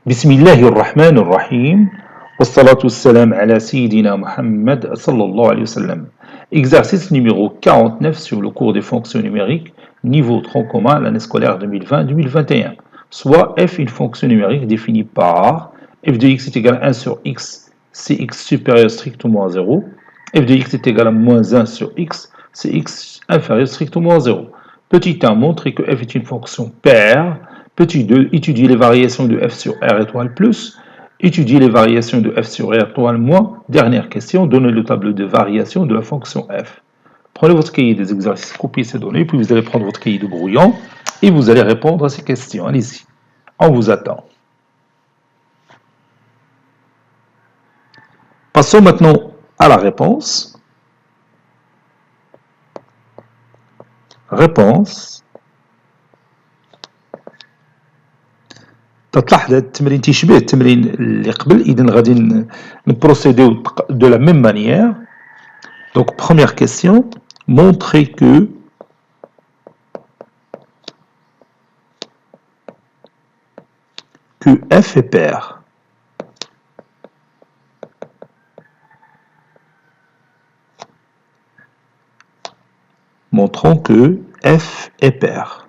بسم الله الرحمن الرحيم والصلاة والسلام على سيدنا Muhammad sallallahu alayhi wa sallam. Exercice numéro 49 sur le cours des fonctions numériques, niveau tronc commun, l'année scolaire 2020-2021. Soit f une fonction numérique définie par f de x est égal à 1 sur x, c'est x supérieur strictement à 0. F de x est égal à moins 1 sur x, c'est x inférieur strictement à 0. Petit 1, montrer que f est une fonction paire. Petit 2, étudier les variations de f sur r étoile plus. Étudier les variations de f sur r étoile moins. Dernière question, donnez le tableau de variation de la fonction f. Prenez votre cahier des exercices, copiez ces données, puis vous allez prendre votre cahier de brouillon et vous allez répondre à ces questions. Allez-y, on vous attend. Passons maintenant à la réponse. Réponse. تلاحظ هذا التمرين تيشبه التمرين اللي قبل اذا غادي نبروسيديو de la même manière. Donc première question, montrer que f est pair. Montrons que f est pair.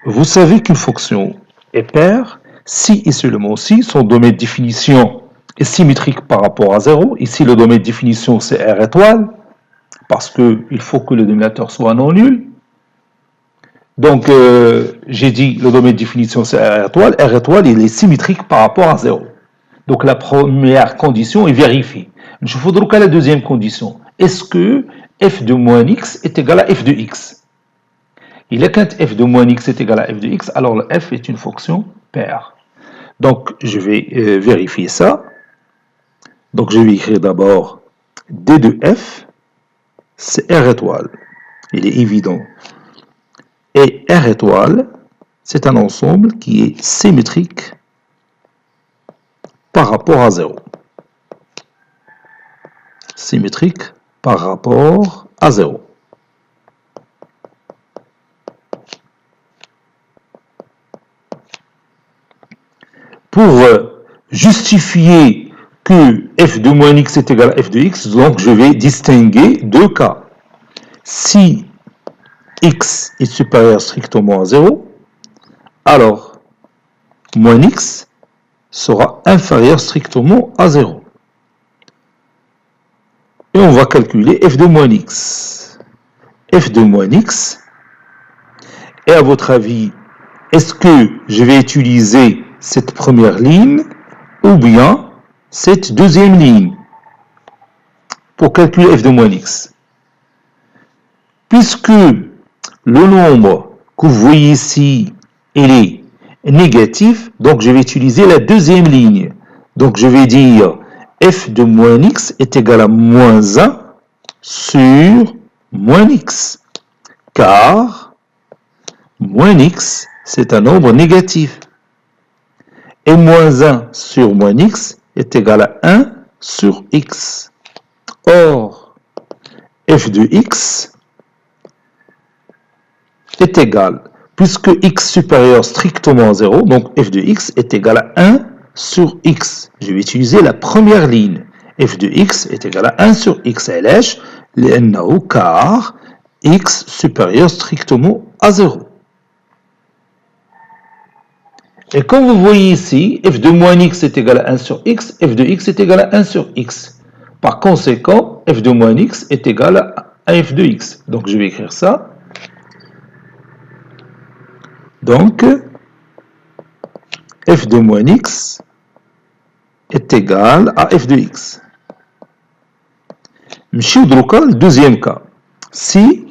Vous savez qu'une fonction est paire si et seulement si son domaine de définition est symétrique par rapport à 0. Ici, le domaine de définition, c'est R étoile, parce qu'il faut que le dénominateur soit non nul. Donc, j'ai dit le domaine de définition, c'est R étoile. R étoile, il est symétrique par rapport à 0. Donc, la première condition est vérifiée. Je voudrais qu'à la deuxième condition, est-ce que f de moins x est égal à f de x? Il est quand f de moins x est égal à f de x, alors le f est une fonction paire. Donc, je vais vérifier ça. Donc, je vais écrire d'abord d de f, c'est R étoile. Il est évident. Et R étoile, c'est un ensemble qui est symétrique par rapport à 0. Symétrique par rapport à 0. Pour justifier que f de moins x est égal à f de x, donc je vais distinguer deux cas. Si x est supérieur strictement à 0, alors moins x sera inférieur strictement à 0. Et on va calculer f de moins x. F de moins x, et à votre avis, est-ce que je vais utiliser cette première ligne ou bien cette deuxième ligne pour calculer f de moins x? Puisque le nombre que vous voyez ici, il est négatif, donc je vais utiliser la deuxième ligne. Donc je vais dire f de moins x est égal à moins 1 sur moins x, car moins x, c'est un nombre négatif. Et moins 1 sur moins x est égal à 1 sur x. Or, f de x est égal, puisque x supérieur strictement à 0, donc f de x est égal à 1 sur x. Je vais utiliser la première ligne. f de x est égal à 1 sur x. علاش؟ لأنه car x supérieur strictement à 0. Et comme vous voyez ici, f de moins x est égal à 1 sur x, f de x est égal à 1 sur x. Par conséquent, f de moins x est égal à f de x. Donc je vais écrire ça. Donc, f de moins x est égal à f de x. نمشيو دروكا للدوزيام cas. Si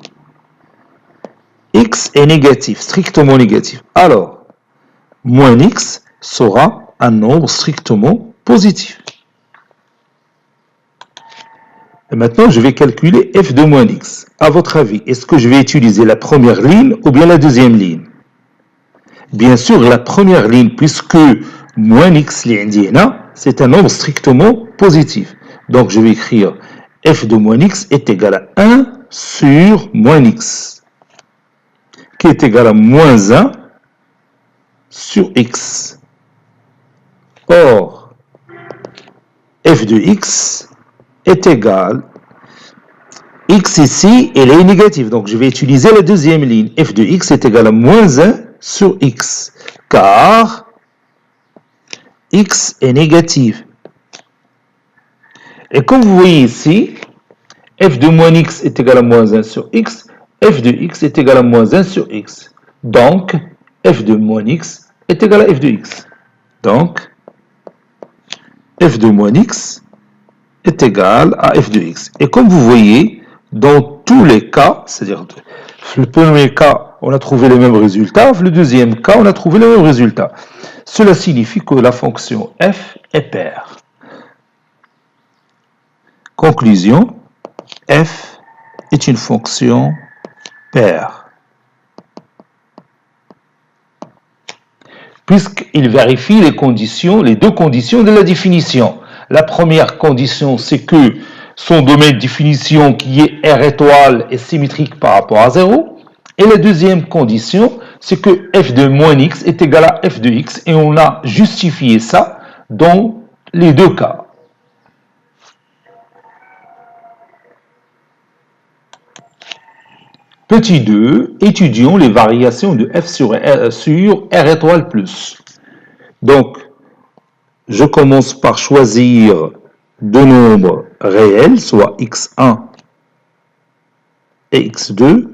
x est négatif, strictement négatif, alors moins x sera un nombre strictement positif. Et maintenant, je vais calculer f de moins x. À votre avis, est-ce que je vais utiliser la première ligne ou bien la deuxième ligne? Bien sûr, la première ligne, puisque moins x, c'est un nombre strictement positif. Donc, je vais écrire f de moins x est égal à 1 sur moins x, qui est égal à moins 1 sur x. Or, f de x est égal, x ici, elle est négative, donc je vais utiliser la deuxième ligne. F de x est égal à moins 1 sur x, car x est négative. Et comme vous voyez ici, f de moins x est égal à moins 1 sur x, f de x est égal à moins 1 sur x. Donc, f de moins x est égal à f de x. Donc, f de moins x est égal à f de x. Et comme vous voyez, dans tous les cas, c'est-à-dire, le premier cas, on a trouvé le même résultat, le deuxième cas, on a trouvé le même résultat. Cela signifie que la fonction f est paire. Conclusion, f est une fonction paire. Puisqu'il vérifie les conditions, les deux conditions de la définition. La première condition, c'est que son domaine de définition qui est R étoile est symétrique par rapport à 0. Et la deuxième condition, c'est que f de moins x est égal à f de x. Et on a justifié ça dans les deux cas. Petit 2, étudions les variations de f sur R étoile plus. Donc, je commence par choisir deux nombres réels, soit x1 et x2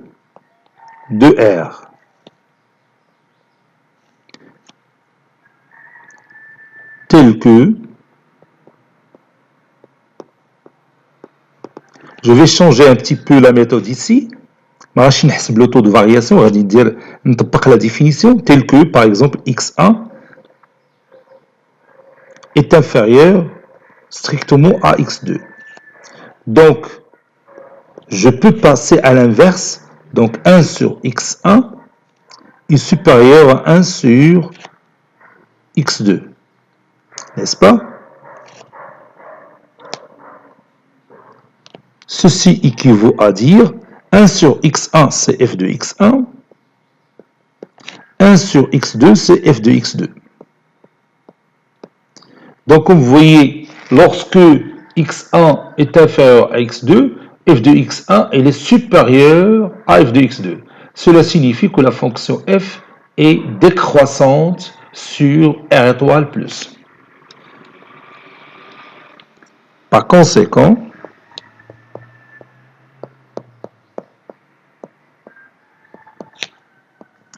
de R. Tel que je vais changer un petit peu la méthode ici. ما غاديش نحسب le taux de variation, غادي نطبق la définition telle que par exemple x1 est inférieur strictement à x2. Donc, je peux passer à l'inverse. Donc, 1 sur x1 est supérieur à 1 sur x2. N'est-ce pas? Ceci équivaut à dire 1 sur x1, c'est f de x1. 1 sur x2, c'est f de x2. Donc, comme vous voyez, lorsque x1 est inférieur à x2, f de x1 elle est supérieure à f de x2. Cela signifie que la fonction f est décroissante sur R étoile plus. Par conséquent,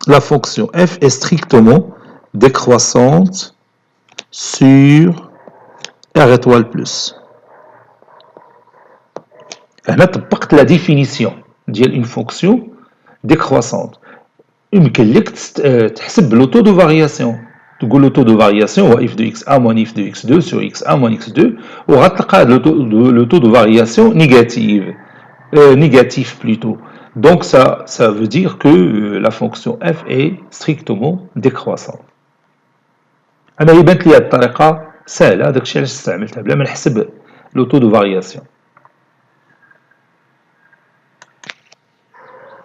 la fonction f est strictement décroissante sur R étoile plus. هنا طبقت la définition ديال une fonction décroissante. يمكن لك تحسب le taux de variation. تقول le taux de variation هو f de x1 moins f de x2 sur x1 moins x2 وغتلقى le taux de variation négatif plutôt. Donc ça veut dire que la fonction f est strictement décroissante. أنا يبانت لي هذه الطريقة سهلة داكشي علاش استعملتها بلا ما نحسب le taux de variation.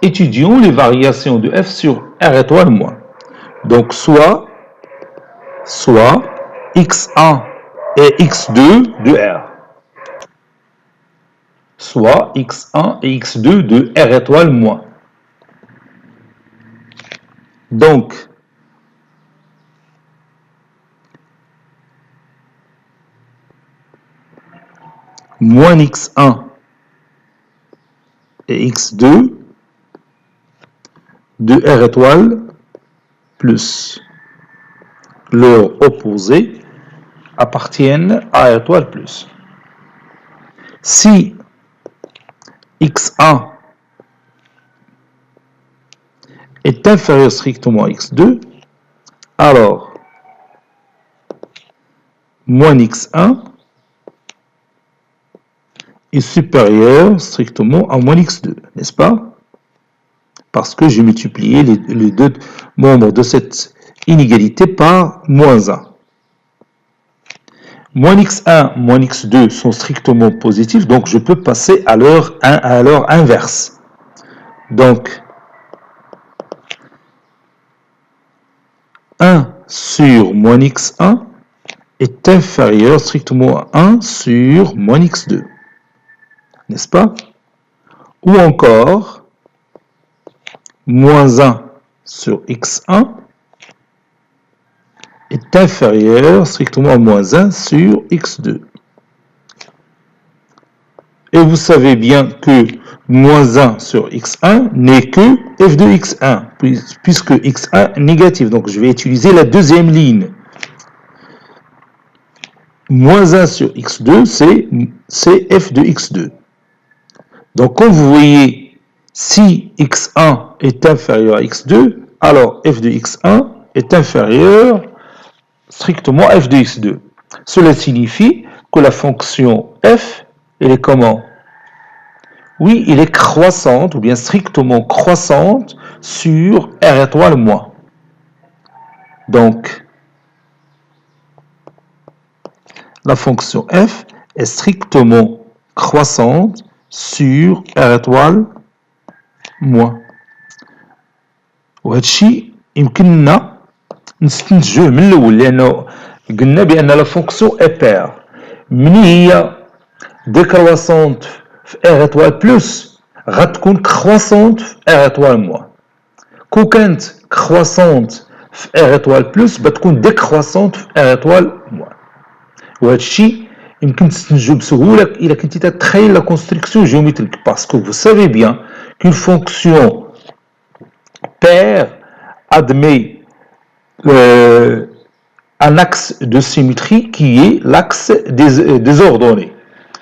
Étudions les variations de f sur R étoile moins. Donc soit x1 et x2 de R. Soit x1 et x2 de R étoile moins. Donc, moins x1 et x2 de R étoile plus leurs opposés appartiennent à R étoile plus. Si x1 est inférieur strictement à x2, alors moins x1 est supérieur strictement à moins x2, n'est-ce pas? Parce que j'ai multiplié les deux membres de cette inégalité par moins 1. Moins x1, moins x2 sont strictement positifs, donc je peux passer à leur inverse. Donc, 1 sur moins x1 est inférieur strictement à 1 sur moins x2. N'est-ce pas? Ou encore, moins 1 sur x1 est inférieur strictement à moins 1 sur x2. Et vous savez bien que moins 1 sur x1 n'est que f de x1, puisque x1 est négatif. Donc je vais utiliser la deuxième ligne. Moins 1 sur x2, c'est f de x2. Donc comme vous voyez, si x1 est inférieur à x2, alors f de x1 est inférieur strictement à f de x2. Cela signifie que la fonction f, elle est comment? Oui, elle est croissante, ou bien strictement croissante, sur R étoile moins. Donc, la fonction f est strictement croissante sur R étoile moins. وهذا الشيء يمكننا نستنتجوه من الأول لأنه قلنا بأن لا فونكسيون est paire. منين هي décroissante في R étoile plus غتكون croissante في R étoile moins. كون كانت croissante في R étoile plus بتكون décroissante في R étoile moins. وهذا الشيء يمكن تستنتجو بسهولة إلا كنتي تتخيل لا كونستركسيون جيوميتريك باسكو vous savez bien qu'une fonction paire admet un axe de symétrie qui est l'axe des ordonnées.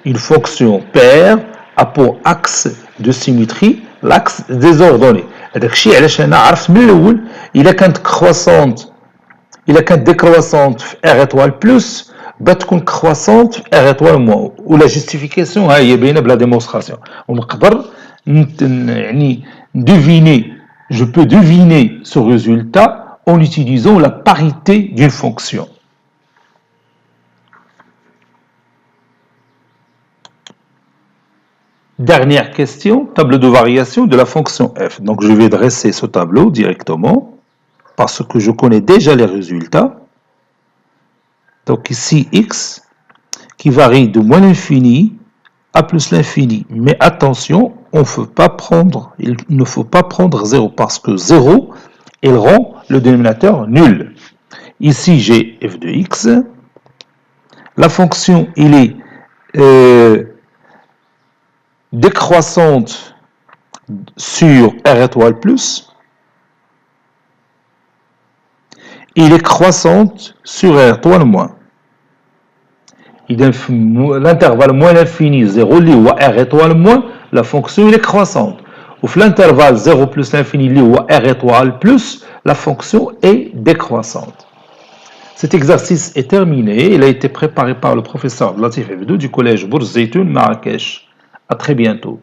Une fonction paire a pour axe de symétrie l'axe des ordonnées. هذاك الشيء علاش انا عرفت من الاول الا كانت décroissante في R étoile plus بتكون croissante في R étoile moins. ولا justification ها هي باينه بلا démonstration. ونقدر يعني je peux deviner ce résultat en utilisant la parité d'une fonction. Dernière question, tableau de variation de la fonction f. Donc je vais dresser ce tableau directement parce que je connais déjà les résultats. Donc ici x qui varie de moins l'infini à plus l'infini. Mais attention, il ne faut pas prendre 0 parce que 0, il rend le dénominateur nul. Ici, j'ai f de x. La fonction, il est décroissante sur R étoile plus. Il est croissante sur R étoile moins. L'intervalle moins l'infini 0 li ou R étoile moins, la fonction elle est croissante. Ou l'intervalle 0 plus l'infini li ou R étoile plus, la fonction est décroissante. Cet exercice est terminé. Il a été préparé par le professeur Latif Ebdou du collège Bourz Zeytoun Marrakech. À très bientôt.